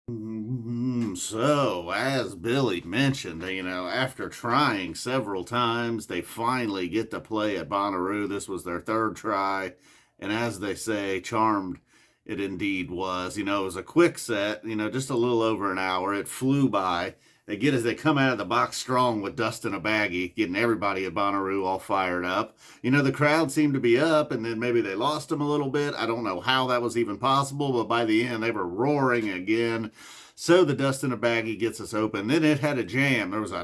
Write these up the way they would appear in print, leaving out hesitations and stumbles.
So, as Billy mentioned, after trying several times, they finally get to play at Bonnaroo. This was their third try, and as they say, charmed it indeed was. It was a quick set, just a little over an hour. It flew by. They come out of the box strong with Dust in a Baggie, getting everybody at Bonnaroo all fired up. The crowd seemed to be up, and then maybe they lost them a little bit. I don't know how that was even possible, but by the end, they were roaring again. So the Dust in a Baggie gets us open. Then it had a jam. There was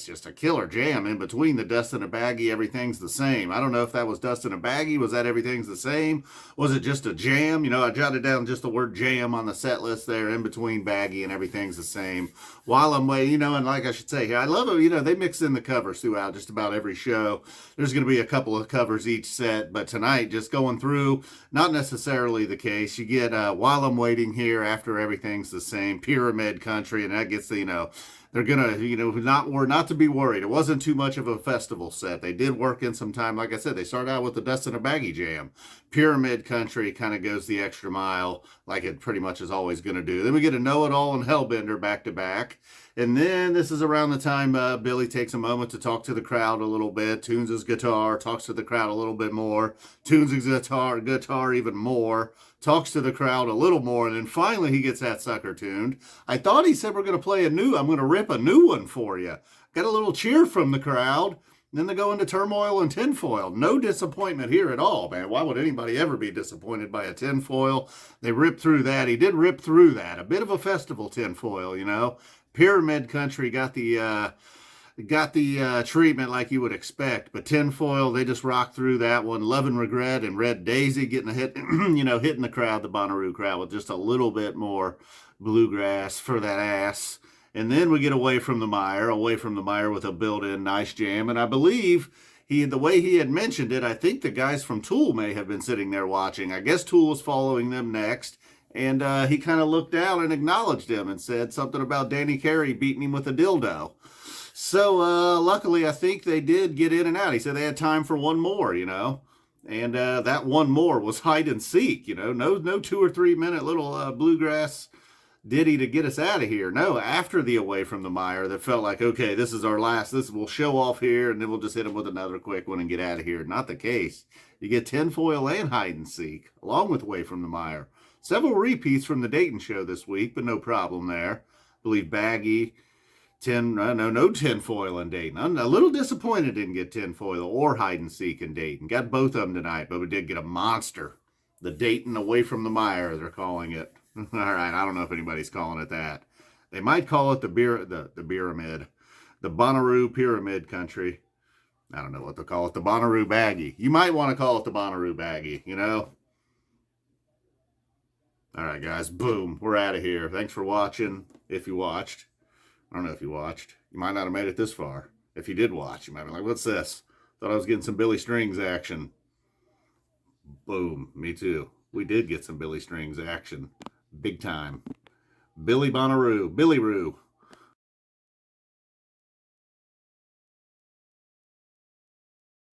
just a killer jam in between the Dust in a Baggie. Everything's the same. I don't know if that was Dust in a Baggie. Was that Everything's the Same? Was it just a jam? I jotted down just the word jam on the set list there in between Baggie and Everything's the Same. While I'm waiting, and like I should say here, I love it. They mix in the covers throughout just about every show. There's going to be a couple of covers each set, but tonight, just going through, not necessarily the case. You get While I'm Waiting Here, After Everything's the Same, Pyramid Country, and that gets they're gonna, not to be worried. It wasn't too much of a festival set. They did work in some time. Like I said, they started out with the Dust in a Baggie jam. Pyramid Country kind of goes the extra mile, like it pretty much is always going to do. Then we get a Know It All and Hellbender back to back. And then this is around the time Billy takes a moment to talk to the crowd a little bit, tunes his guitar, talks to the crowd a little bit more, tunes his guitar even more, talks to the crowd a little more, and then finally he gets that sucker tuned. I thought he said, I'm going to rip a new one for you. Got a little cheer from the crowd. Then they go into Turmoil and Tinfoil. No disappointment here at all, man. Why would anybody ever be disappointed by a tinfoil? They ripped through that. He did rip through that. A bit of a festival tinfoil. Pyramid Country got the treatment like you would expect, but tinfoil, they just rocked through that one. Love and Regret and Red Daisy getting a hit, hitting the crowd, the Bonnaroo crowd, with just a little bit more bluegrass for that ass. And then we get Away from the Mire with a built-in nice jam. And I believe the way he had mentioned it, I think the guys from Tool may have been sitting there watching. I guess Tool was following them next. And he kind of looked down and acknowledged him and said something about Danny Carey beating him with a dildo. So luckily, I think they did get in and out. He said they had time for one more, And that one more was Hide and Seek, No 2 or 3 minute little bluegrass ditty to get us out of here. No, after the Away from the Mire, that felt like, okay, this is our last. We'll show off here, and then we'll just hit them with another quick one and get out of here. Not the case. You get Tinfoil and Hide and Seek, along with Away from the Mire. Several repeats from the Dayton show this week, but no problem there. I believe Baggie, no Tinfoil in Dayton. I'm a little disappointed didn't get Tinfoil or Hide and Seek in Dayton. Got both of them tonight, but we did get a monster. The Dayton Away from the Mire, they're calling it. All right, I don't know if anybody's calling it that. They might call it the pyramid, the Bonnaroo Pyramid Country. I don't know what to call it, the Bonnaroo Baggie. You might want to call it the Bonnaroo Baggie, All right, guys, boom, we're out of here. Thanks for watching, if you watched. I don't know if you watched. You might not have made it this far. If you did watch, you might be like, what's this? Thought I was getting some Billy Strings action. Boom, me too. We did get some Billy Strings action. Big time. Billy Bonnaroo. Billy Roo.